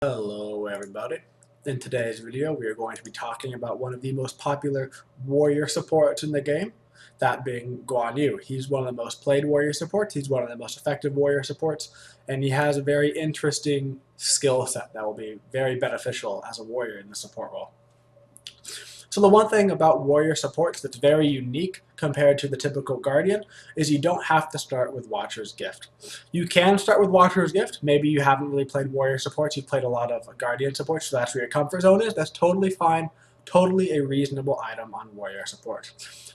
Hello everybody. In today's video we are going to be talking about one of the most popular warrior supports in the game, that being Guan Yu. He's one of the most played warrior supports, he's one of the most effective warrior supports, and he has a very interesting skill set that will be very beneficial as a warrior in the support role. So the one thing about warrior supports that's very unique compared to the typical guardian is you don't have to start with Watcher's Gift. You can start with Watcher's Gift. Maybe you haven't really played warrior supports, you've played a lot of guardian supports, so that's where your comfort zone is. That's totally fine, totally a reasonable item on warrior support.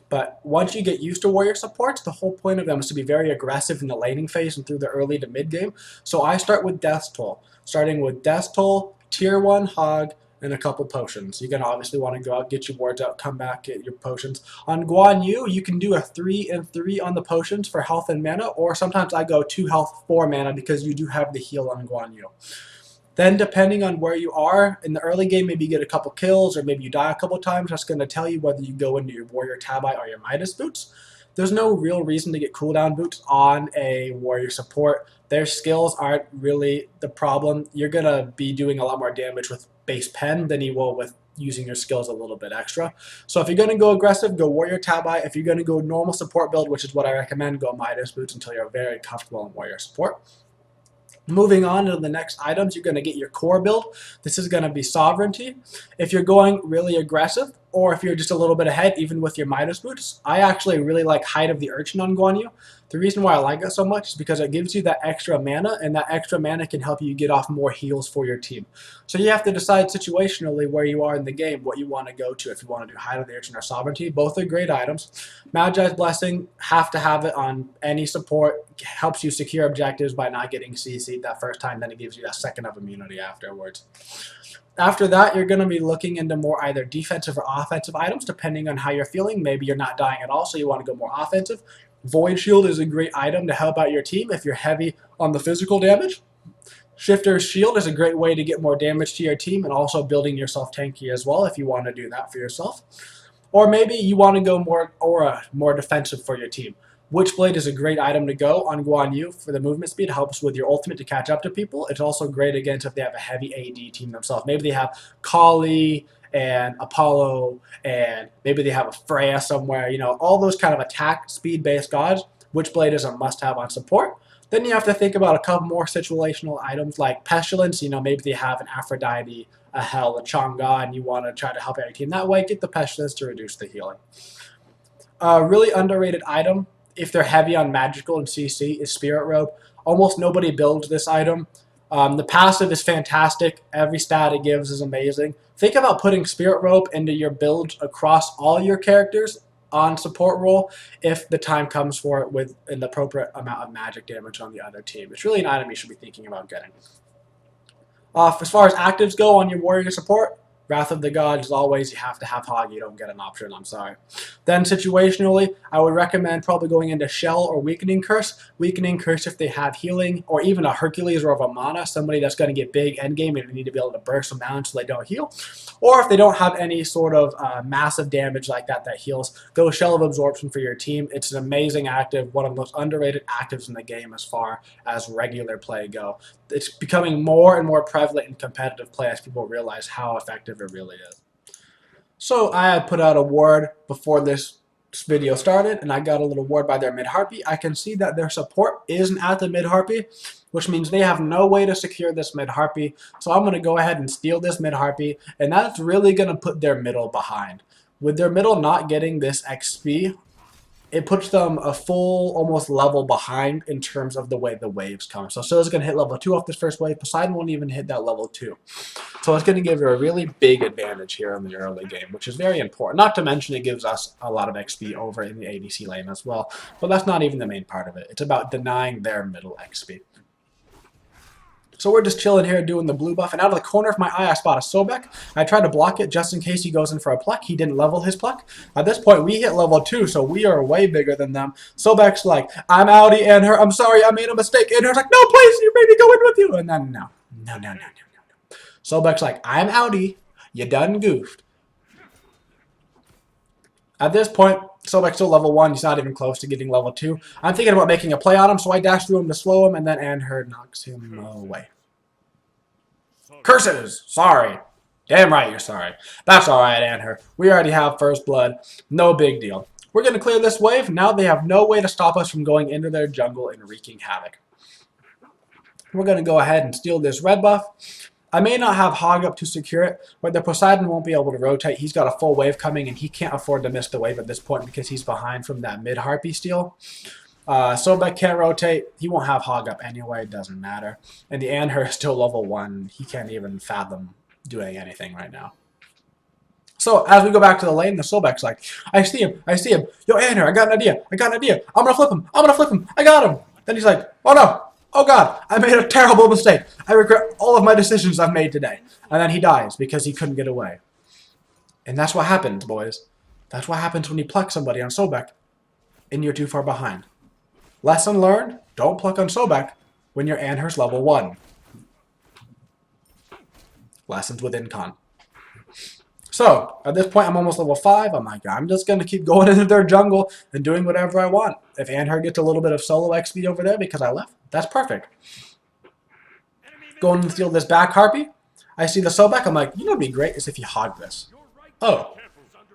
But once you get used to warrior supports, the whole point of them is to be very aggressive in the laning phase and through the early to mid game. So I start with Death Toll, starting with Death Toll, Tier 1 Hog, and a couple potions. You're going to obviously want to go out, get your wards out, come back, get your potions. On Guan Yu, you can do a 3 and 3 on the potions for health and mana, or sometimes I go 2 health, 4 mana because you do have the heal on Guan Yu. Then depending on where you are, in the early game maybe you get a couple kills or maybe you die a couple times. That's going to tell you whether you go into your Warrior Tabi or your Midas boots. There's no real reason to get cooldown boots on a warrior support. Their skills aren't really the problem. You're going to be doing a lot more damage with base pen than you will with using your skills a little bit extra. So if you're going to go aggressive, go Warrior Tabi. If you're going to go normal support build, which is what I recommend, go Midas boots until you're very comfortable in warrior support. Moving on to the next items, you're going to get your core build. This is going to be Sovereignty. If you're going really aggressive, or if you're just a little bit ahead, even with your Midas boots, I actually really like Height of the Urchin on Guan Yu. The reason why I like it so much is because it gives you that extra mana, and that extra mana can help you get off more heals for your team. So you have to decide situationally where you are in the game, what you want to go to, if you want to do Height of the Urchin or Sovereignty. Both are great items. Magi's Blessing, have to have it on any support. Helps you secure objectives by not getting CC'd that first time, then it gives you a second of immunity afterwards. After that, you're going to be looking into more either defensive or offensive items, depending on how you're feeling. Maybe you're not dying at all, so you want to go more offensive. Void Shield is a great item to help out your team if you're heavy on the physical damage. Shifter's Shield is a great way to get more damage to your team and also building yourself tanky as well if you want to do that for yourself. Or maybe you want to go more aura, more defensive for your team. Witchblade is a great item to go on Guan Yu for the movement speed. It helps with your ultimate to catch up to people. It's also great against if they have a heavy AD team themselves. Maybe they have Kali and Apollo, and maybe they have a Freya somewhere. You know, all those kind of attack speed-based gods. Witchblade is a must-have on support. Then you have to think about a couple more situational items like Pestilence. You know, maybe they have an Aphrodite, a Hel, a Chang'e, and you want to try to help out your team that way. Get the Pestilence to reduce the healing. A really underrated item, if they're heavy on magical and CC, is Spirit Robe. Almost nobody builds this item. The passive is fantastic. Every stat it gives is amazing. Think about putting Spirit Robe into your builds across all your characters on support role if the time comes for it with an appropriate amount of magic damage on the other team. It's really an item you should be thinking about getting. As far as actives go on your warrior support, Wrath of the Gods, as always, you have to have Hog. You don't get an option, I'm sorry. Then situationally, I would recommend probably going into Shell or Weakening Curse. Weakening Curse if they have healing, or even a Hercules or a Vamana, somebody that's going to get big endgame and you need to be able to burst them down so they don't heal. Or if they don't have any sort of massive damage like that that heals, go Shell of Absorption for your team. It's an amazing active, one of the most underrated actives in the game as far as regular play go. It's becoming more and more prevalent in competitive play as people realize how effective it really is. So I had put out a ward before this video started, and I got a little ward by their mid-harpy. I can see that their support isn't at the mid-harpy, which means they have no way to secure this mid-harpy. So I'm going to go ahead and steal this mid-harpy, and that's really going to put their middle behind. With their middle not getting this XP, it puts them a full, almost level behind in terms of the way the waves come. So Scylla's going to hit level 2 off this first wave. Poseidon won't even hit that level 2. So it's going to give her a really big advantage here in the early game, which is very important. Not to mention it gives us a lot of XP over in the ADC lane as well. But that's not even the main part of it. It's about denying their middle XP. So we're just chilling here doing the blue buff, and out of the corner of my eye I spot a Sobek. I try to block it just in case he goes in for a pluck. He didn't level his pluck. At this point we hit level 2, so we are way bigger than them. Sobek's like, I'm outie, and her, I'm sorry, I made a mistake. And her's like, no, please, you made me go in with you. And then no. Sobek's like, I'm outie, you done goofed. At this point, Sobek's still level 1. He's not even close to getting level 2. I'm thinking about making a play on him, so I dash through him to slow him, and then Anher knocks him away. Curses! Sorry. Damn right you're sorry. That's alright, Anher. We already have first blood. No big deal. We're going to clear this wave. Now they have no way to stop us from going into their jungle and wreaking havoc. We're going to go ahead and steal this red buff. I may not have Hog up to secure it, but the Poseidon won't be able to rotate. He's got a full wave coming, and he can't afford to miss the wave at this point because he's behind from that mid-harpy steal. Sobek can't rotate. He won't have Hog up anyway. It doesn't matter. And the Anher is still level 1. He can't even fathom doing anything right now. So, as we go back to the lane, the Sobek's like, I see him. Yo, Anher, I got an idea. I'm going to flip him. I got him. Then he's like, oh no. Oh God, I made a terrible mistake. I regret all of my decisions I've made today. And then he dies because he couldn't get away. And that's what happens, boys. That's what happens when you pluck somebody on Sobek and you're too far behind. Lesson learned, don't pluck on Sobek when your Anher's level 1. Lessons within con. So, at this point, I'm almost level 5. I'm like, I'm just going to keep going into their jungle and doing whatever I want. If Anher gets a little bit of solo XP over there because I left, that's perfect. Going to steal this back harpy. I see the Sobek. I'm like, you know what would be great is if he hogged this. Oh,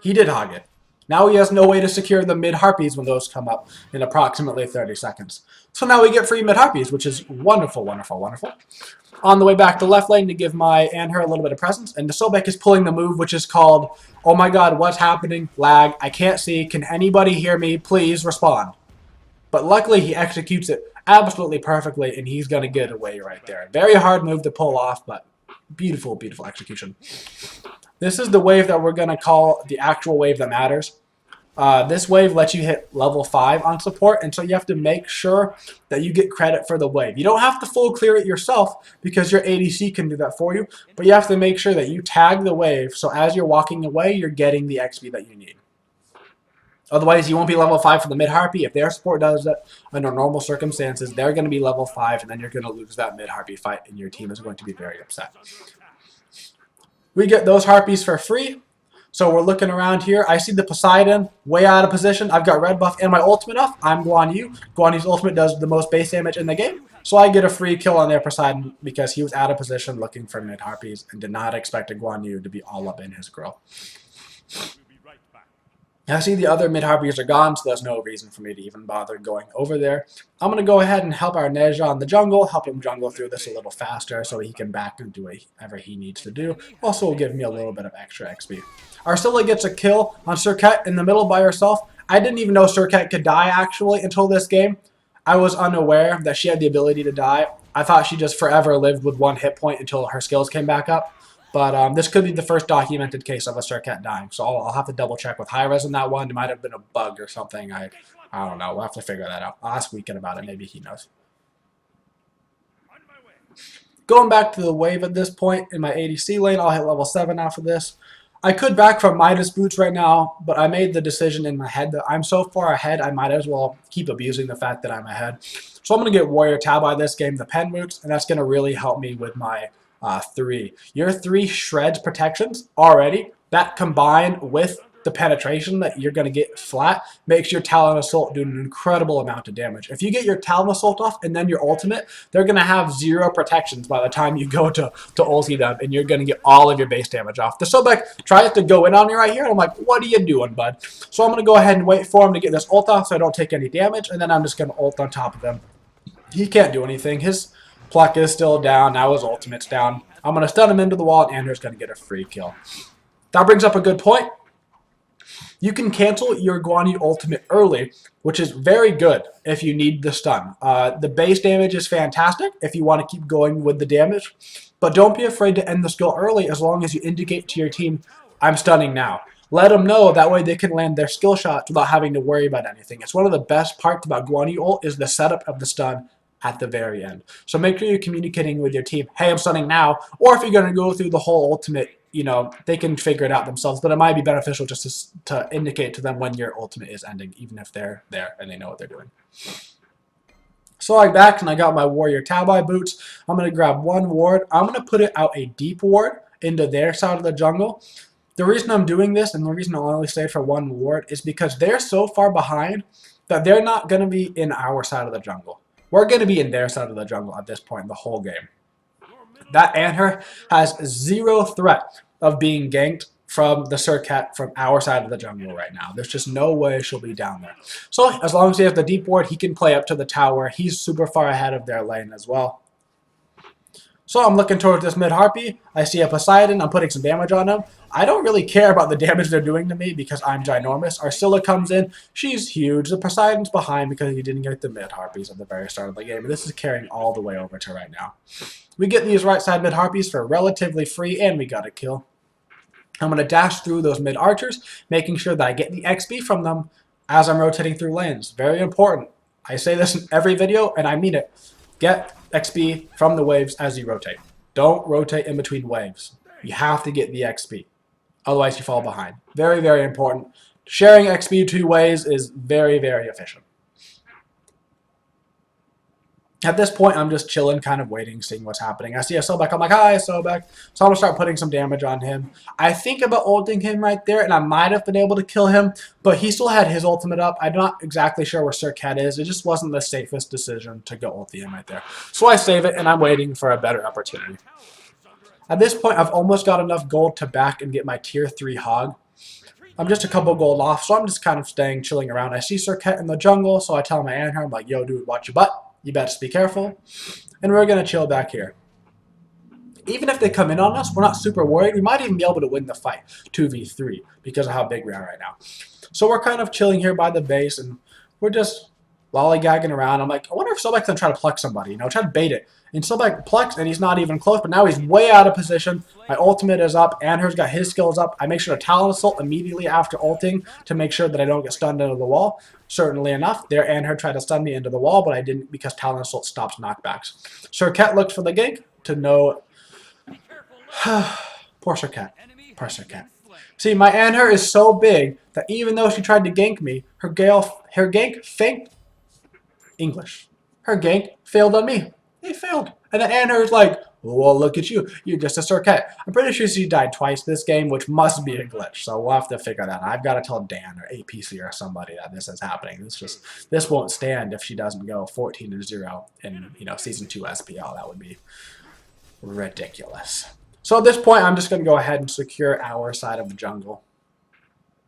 he did hog it. Now he has no way to secure the mid-harpies when those come up in approximately 30 seconds. So now we get free mid-harpies, which is wonderful, wonderful, wonderful. On the way back to left lane to give my Anher a little bit of presence, and the Sobek is pulling the move, which is called, oh my god, what's happening? Lag, I can't see, can anybody hear me? Please respond. But luckily he executes it absolutely perfectly, and he's going to get away right there. Very hard move to pull off, but beautiful, beautiful execution. This is the wave that we're going to call the actual wave that matters. This wave lets you hit level 5 on support, and so you have to make sure that you get credit for the wave. You don't have to full clear it yourself because your ADC can do that for you, but you have to make sure that you tag the wave so as you're walking away, you're getting the XP that you need. Otherwise, you won't be level 5 for the mid-harpy. If their support does that under normal circumstances, they're going to be level 5, and then you're going to lose that mid-harpy fight, and your team is going to be very upset. We get those harpies for free. So we're looking around here. I see the Poseidon way out of position. I've got red buff and my ultimate off. I'm Guan Yu. Guan Yu's ultimate does the most base damage in the game. So I get a free kill on their Poseidon because he was out of position looking for mid harpies and did not expect a Guan Yu to be all up in his grill. I see the other mid harpies are gone, so there's no reason for me to even bother going over there. I'm going to go ahead and help our Neja in the jungle, help him jungle through this a little faster so he can back and do whatever he needs to do. Also will give me a little bit of extra XP. Arsila gets a kill on Surket in the middle by herself. I didn't even know Surket could die actually until this game. I was unaware that she had the ability to die. I thought she just forever lived with 1 hit point until her skills came back up. But this could be the first documented case of a Surket dying. So I'll have to double check with Hi-Rez on that one. It might have been a bug or something. I don't know. We'll have to figure that out. I'll ask Weekend about it. Maybe he knows. Going back to the wave at this point in my ADC lane, I'll hit level 7 after this. I could back from Midas boots right now, but I made the decision in my head that I'm so far ahead, I might as well keep abusing the fact that I'm ahead. So I'm going to get Warrior Tab by this game, the pen boots, and that's going to really help me with my 3. Your 3 shreds protections already, that combined with the penetration that you're going to get flat, makes your Talon Assault do an incredible amount of damage. If you get your Talon Assault off and then your ultimate, they're going to have 0 protections by the time you go to ulti them, and you're going to get all of your base damage off. The Sobek tries to go in on me right here, and I'm like, what are you doing, bud? So I'm going to go ahead and wait for him to get this ult off so I don't take any damage, and then I'm just going to ult on top of him. He can't do anything. His pluck is still down. Now his ultimate's down. I'm going to stun him into the wall, and Ander's going to get a free kill. That brings up a good point. You can cancel your Guan Yu ultimate early, which is very good if you need the stun. The base damage is fantastic if you want to keep going with the damage, but don't be afraid to end the skill early as long as you indicate to your team, I'm stunning now. Let them know, that way they can land their skill shots without having to worry about anything. It's one of the best parts about Guan Yu ult is the setup of the stun at the very end. So make sure you're communicating with your team, hey, I'm stunning now, or if you're going to go through the whole ultimate, you know, they can figure it out themselves, but it might be beneficial just to indicate to them when your ultimate is ending, even if they're there and they know what they're doing. So I backed and I got my Warrior Tabai boots. I'm going to grab 1 ward. I'm going to put it out a deep ward into their side of the jungle. The reason I'm doing this and the reason I'll only stay for one ward is because they're so far behind that they're not going to be in our side of the jungle. We're going to be in their side of the jungle at this point in the whole game. That Anther has zero threat of being ganked from the Surcat from our side of the jungle right now. There's just no way she'll be down there. So as long as he has the deep ward, he can play up to the tower. He's super far ahead of their lane as well. So I'm looking towards this mid Harpy. I see a Poseidon. I'm putting some damage on him. I don't really care about the damage they're doing to me because I'm ginormous. Arsilla comes in. She's huge. The Poseidon's behind because he didn't get the mid Harpies at the very start of the game. And this is carrying all the way over to right now. We get these right side mid Harpies for relatively free, and we got a kill. I'm going to dash through those mid archers, making sure that I get the XP from them as I'm rotating through lanes. Very important. I say this in every video, and I mean it. Get XP from the waves as you rotate. Don't rotate in between waves. You have to get the XP. Otherwise, you fall behind. Very, very important. Sharing XP 2 ways is very, very efficient. At this point, I'm just chilling, kind of waiting, seeing what's happening. I see a Sobek. I'm like, hi, Sobek. So I'm going to start putting some damage on him. I think about ulting him right there, and I might have been able to kill him, but he still had his ultimate up. I'm not exactly sure where Sir Cat is. It just wasn't the safest decision to go ulti him right there. So I save it, and I'm waiting for a better opportunity. At this point, I've almost got enough gold to back and get my tier 3 hog. I'm just a couple gold off, so I'm just kind of staying, chilling around. I see Sir Cat in the jungle, so I tell my Anher, I'm like, yo, dude, watch your butt. You better be careful. And we're going to chill back here. Even if they come in on us, we're not super worried. We might even be able to win the fight 2v3 because of how big we are right now. So we're kind of chilling here by the base, and we're just lollygagging around. I'm like, I wonder if Sobek's going to try to pluck somebody, try to bait it. And Sobek plucks, and he's not even close, but now he's way out of position. My ultimate is up. Anher's got his skills up. I make sure to Talon Assault immediately after ulting to make sure that I don't get stunned into the wall. Certainly enough, there Anher tried to stun me into the wall, but I didn't because Talon Assault stops knockbacks. Sir Cat looked for the gank to know... Poor Sir Cat. Poor Sir Cat. See, my Anher is so big that even though she tried to gank me, her gank failed. English. Her gank failed on me. He failed. And then Anher is like, well, look at you. You're just a Sir Cat. I'm pretty sure she died twice this game, which must be a glitch. So we'll have to figure that out. I've got to tell Dan or APC or somebody that this is happening. This won't stand if she doesn't go 14-0 in Season 2 SPL. That would be ridiculous. So at this point, I'm just going to go ahead and secure our side of the jungle,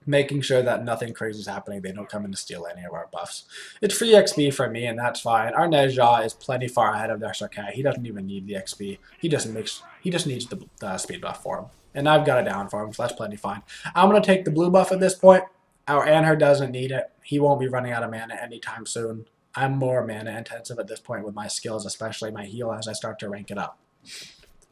making sure that nothing crazy is happening. They don't come in to steal any of our buffs. It's free XP for me, and that's fine. Our Neja is plenty far ahead of their Sir Cat. He doesn't even need the XP. He just needs the speed buff for him. And I've got it down for him, so that's plenty fine. I'm going to take the blue buff at this point. Our Anher doesn't need it. He won't be running out of mana anytime soon. I'm more mana intensive at this point with my skills, especially my heal as I start to rank it up.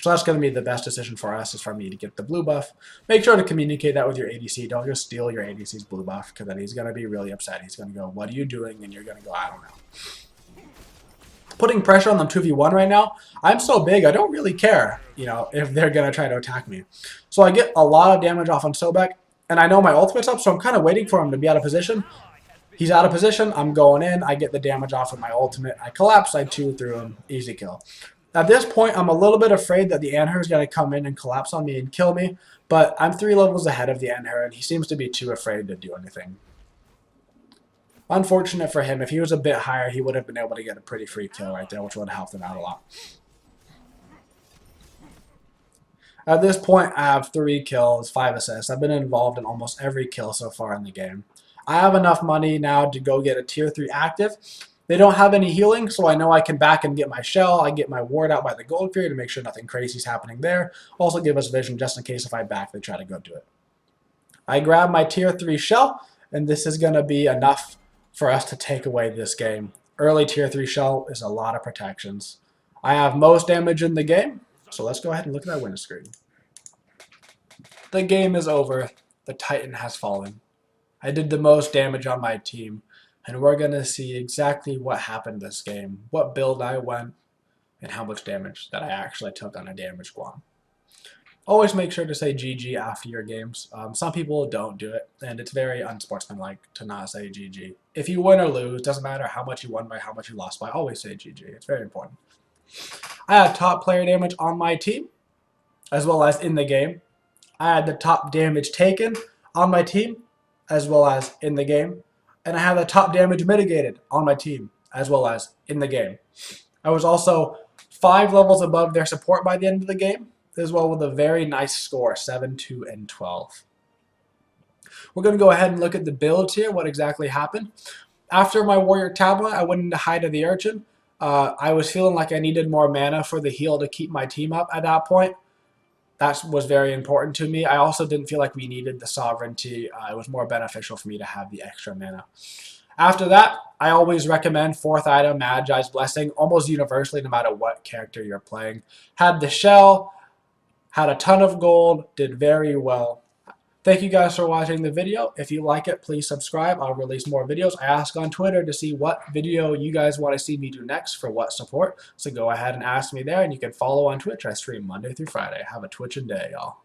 So that's going to be the best decision for us, is for me to get the blue buff. Make sure to communicate that with your ADC. Don't just steal your ADC's blue buff, because then he's going to be really upset. He's going to go, what are you doing? And you're going to go, I don't know. Putting pressure on them 2v1 right now, I'm so big, I don't really care, if they're going to try to attack me. So I get a lot of damage off on Sobek, and I know my ultimate's up, so I'm kind of waiting for him to be out of position. He's out of position, I'm going in, I get the damage off with my ultimate. I collapse, I 2 through him, easy kill. At this point, I'm a little bit afraid that the Anher is going to come in and collapse on me and kill me, but I'm 3 levels ahead of the Anher, and he seems to be too afraid to do anything. Unfortunate for him. If he was a bit higher, he would have been able to get a pretty free kill right there, which would have helped him out a lot. At this point, I have 3 kills, 5 assists. I've been involved in almost every kill so far in the game. I have enough money now to go get a tier 3 active. They don't have any healing, so I know I can back and get my shell. I get my ward out by the gold fury to make sure nothing crazy is happening there. Also give us vision just in case if I back, they try to go do it. I grab my tier 3 shell, and this is going to be enough for us to take away this game. Early tier 3 shell is a lot of protections. I have most damage in the game, so let's go ahead and look at that win screen. The game is over. The Titan has fallen. I did the most damage on my team. And we're going to see exactly what happened this game, what build I went, and how much damage that I actually took on a damaged Guan. Always make sure to say GG after your games. Some people don't do it, and it's very unsportsmanlike to not say GG. If you win or lose, doesn't matter how much you won by, how much you lost by, always say GG. It's very important. I had top player damage on my team, as well as in the game. I had the top damage taken on my team, as well as in the game. And I had the top damage mitigated on my team, as well as in the game. I was also 5 levels above their support by the end of the game, as well with a very nice score, 7, 2, and 12. We're going to go ahead and look at the builds here, what exactly happened. After my Warrior Tablet, I went into Hide of the Urchin. I was feeling like I needed more mana for the heal to keep my team up at that point. That was very important to me. I also didn't feel like we needed the Sovereignty. It was more beneficial for me to have the extra mana. After that, I always recommend 4th item, Magi's Blessing, almost universally no matter what character you're playing. Had the shell, had a ton of gold, did very well. Thank you guys for watching the video. If you like it, please subscribe. I'll release more videos. I ask on Twitter to see what video you guys want to see me do next for what support. So go ahead and ask me there, and you can follow on Twitch. I stream Monday through Friday. Have a twitching day, y'all.